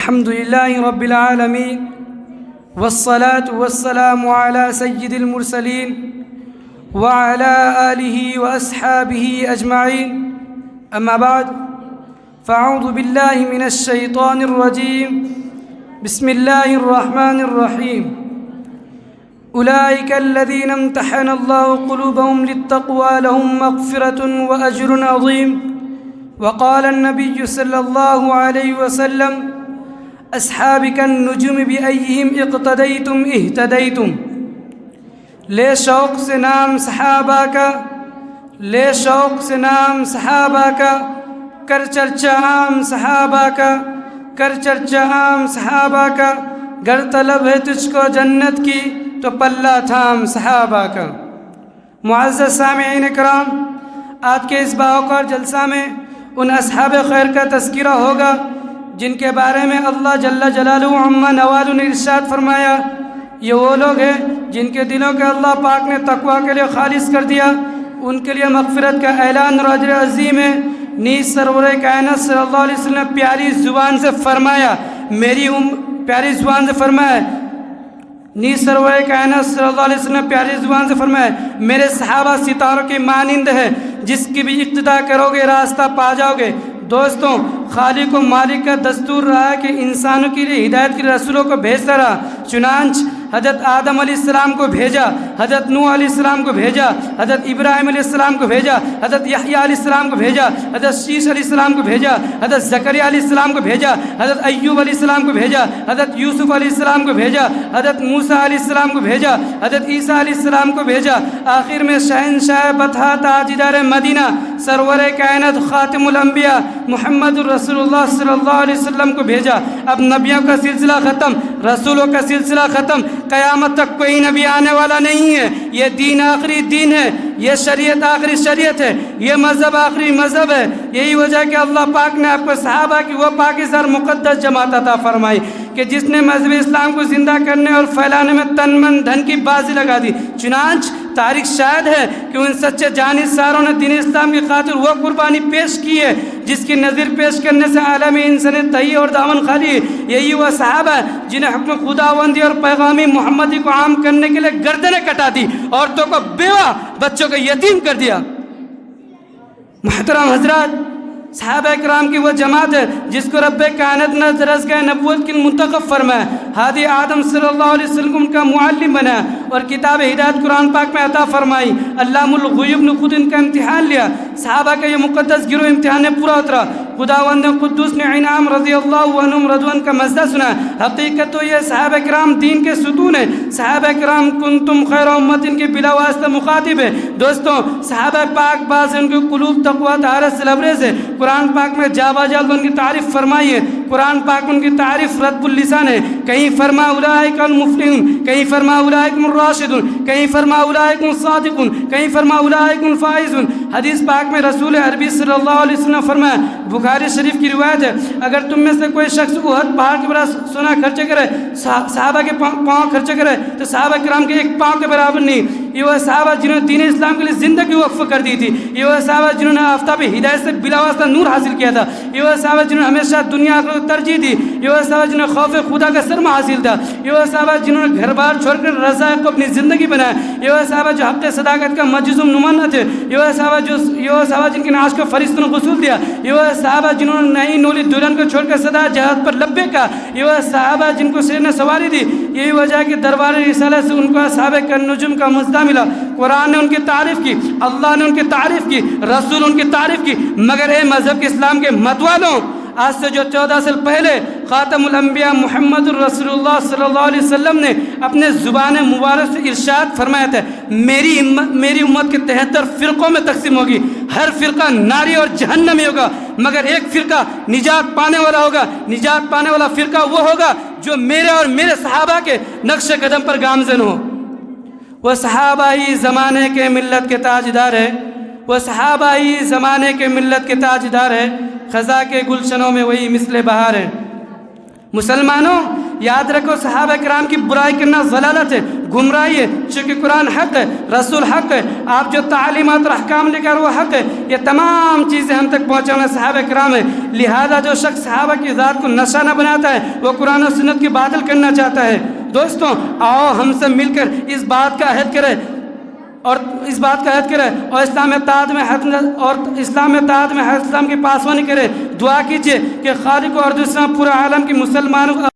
الحمد لله رب العالمين والصلاة والسلام على سيد المرسلين وعلى آله وأصحابه أجمعين. أما بعد فأعوذ بالله من الشيطان الرجيم. بسم الله الرحمن الرحيم. أولئك الذين امتحن الله قلوبهم للتقوى لهم مغفرة وأجر عظيم. وقال النبي صلى الله عليه وسلم: اصحابك النجوم بأيهم اقتدیتم اہتدیتم. لے شوق سے نام صحابہ کا، لے شوق سے نام صحابہ کا، کر چرچا عام صحابہ کا، کر چرچا عام صحابہ کا. گر طلب ہے تجھ کو جنت کی تو پلہ تھام صحابہ کا. معزز سامعین کرام، آج کے اس باوقار جلسہ میں ان اصحاب خیر کا تذکرہ ہوگا جن کے بارے میں اللہ جل جلالہ عما نوالہ نے ارشاد فرمایا، یہ وہ لوگ ہیں جن کے دلوں کے اللہ پاک نے تقوی کے لیے خالص کر دیا. ان کے لیے مغفرت کا اعلان اور اجر عظیم ہے. نیز سرور کائنات صلی اللہ علیہ وسلم نے پیاری زبان سے فرمایا، پیاری زبان سے فرمایا، نیز سرور کائنات صلی اللہ علیہ وسلم نے پیاری زبان سے فرمایا، میرے صحابہ ستاروں کی مانند ہے، جس کی بھی اقتدا کرو گے راستہ پا جاؤ گے. دوستوں، خالق و مالک کا دستور رہا ہے کہ انسانوں کے لیے ہدایت کے رسولوں کو بھیجتا رہا. چنانچہ حضرت آدم علیہ السلام کو بھیجا، حضرت نوح علیہ السلام کو بھیجا، حضرت ابراہیم علیہ السلام کو بھیجا، حضرت یحییٰ علیہ السلام کو بھیجا، حضرت شیش علیہ السلام کو بھیجا، حضرت زکریا علیہ السلام کو بھیجا، حضرت ایوب علیہ السلام کو بھیجا، حضرت یوسف علیہ السلام کو بھیجا، حضرت موسیٰ علیہ السلام کو بھیجا، حضرت عیسیٰ علیہ السلام کو بھیجا. آخر میں شہنشاہ بطحہ تاجدار مدینہ سرور کائنات خاتم الانبیاء محمد رسول اللہ صلی اللہ علیہ وسلم کو بھیجا. اب نبیوں کا سلسلہ ختم، رسولوں کا سلسلہ ختم. قیامت تک کوئی نبی آنے والا نہیں ہے. یہ دین آخری دین ہے، یہ شریعت آخری شریعت ہے، یہ مذہب آخری مذہب ہے. یہی وجہ کہ اللہ پاک نے آپ کو صحابہ کی وہ پاکیزہ مقدس جماعت عطا فرمائی کہ جس نے مذہب اسلام کو زندہ کرنے اور پھیلانے میں تن من دھن کی بازی لگا دی. چنانچہ تاریخ شاہد ہے کہ ان سچے جانثاروں نے دین اسلام کی خاطر وہ قربانی پیش کی ہے جس کی نظر پیش کرنے سے عالم انسانیت تہی اور دامن خالی ہے. یہی وہ صحابہ جنہیں حکم خداوندی اور پیغامی محمدی کو عام کرنے کے لیے گردنیں کٹا دی، عورتوں کو بیوہ، بچوں کو یتیم کر دیا. محترم حضرات، صحابہ کرام کی وہ جماعت ہے جس کو رب کائنات نے درجہ نبوت کی منتخب فرمایا، ہادی آدم صلی اللہ علیہ وسلم ان کا معلم بنایا اور کتاب ہدایت قرآن پاک میں عطا فرمائی. علام الغیوب نے خود ان کا امتحان لیا. صحابہ کا یہ مقدس گروہ امتحان میں پورا اترا. خداوند قدوس نے انعام رضی اللہ عنہم رضوان کا مزہ سنا. حقیقت تو یہ صحابہ کرام دین کے ستون ہیں. صحابہ کرام کنتم خیر امت ان کے بلا واسطہ مخاطب ہے. دوستوں، صحابہ پاک باز ان کے قلوب تقویٰ طہارت سے لبریز ہے. قرآن پاک میں جا باجلد ان کی تعریف فرمائی ہے. قرآن پاک ان کی تعریف رتب اللسان ہے. کہیں فرما اولئک المفلحون، کہیں فرما اولئک الراشدون، کہیں فرما اولئک الصادقون، کہیں فرما اولئک الفائزون. حدیث پاک میں رسول عربی صلی اللہ علیہ وسلم فرمایا، بخاری شریف کی روایت ہے، اگر تم میں سے کوئی شخص احد پہاڑ کے برابر سونا خرچ کرے، صحابہ کے پاؤں خرچ کرے تو صحابہ کرام کے ایک پاؤں کے برابر نہیں. یہ وہ صحابہ جنہوں نے دین اسلام کے لیے زندگی وقف کر دی تھی. یہ وہ صحابہ جنہوں نے آفتاب ہدایت سے بلا واسطہ نور حاصل کیا تھا. یہ وہ صحابہ جنہوں نے ہمیشہ دنیا آخرت کو ترجیح دی. یہ وہ صحابہ جنہوں نے خوف خدا کا سرمہ حاصل تھا. یہ وہ صحابہ جنہوں نے گھر بار چھوڑ کر رضائق کو اپنی زندگی بنایا. یہ وہ صحابہ جو حق صداقت کا مجزوم نمونہ تھے. یہ وہ صحابہ جن کے نعش کو فرشتوں نے غسل دیا. یہ وہ صحابہ جنہوں نے نئی نولی دلہن کو چھوڑ کر صدا جہاد پر لبے کا. یہ وہ صحابہ جن کو شیر نے سواری دی. یہی وجہ کہ دربار رسالت سے ان کو صحابہ کا نجوم کا مزدہ ملا. قرآن نے ان کی تعریف کی، اللہ نے ان کی تعریف کی، رسول ان کی تعریف کی. مگر اے مذہب کے اسلام کے مت والوں، آج سے جو 14 سال پہلے خاتم الانبیاء محمد رسول اللہ صلی اللہ علیہ وسلم نے اپنے زبان مبارک سے ارشاد فرمایا تھا، میری امت کے 73 فرقوں میں تقسیم ہوگی. ہر فرقہ ناری اور جہنمی ہوگا، مگر ایک فرقہ نجات پانے والا ہوگا. نجات پانے والا فرقہ وہ ہوگا جو میرے اور میرے صحابہ کے نقش قدم پر گامزن ہو. وہ صحابہ ہی زمانے کے ملت کے تاجدار ہے. وہ صحابہ ہی زمانے کے ملت کے تاجدار ہے. خزاں کے گلشنوں میں وہی مثل بہار ہے. مسلمانوں، یاد رکھو صحابہ کرام کی برائی کرنا ضلالت ہے، گمراہی ہے، چونکہ قرآن حق ہے، رسول حق ہے، آپ جو تعلیمات اور احکام لے کر وہ حق ہے، یہ تمام چیزیں ہم تک پہنچانا صحابہ کرام ہے۔ لہذا جو شخص صحابہ کی ذات کو نشانہ بناتا ہے وہ قرآن و سنت کی باطل کرنا چاہتا ہے۔ دوستوں آؤ ہم سب مل کر اس بات کا عہد کریں اور اسلام میں اتحاد میں حضرت اسلام کی پاسبانی کرے۔ دعا کیجئے کہ خالق و ارض اسلام پورا عالم کے مسلمانوں کو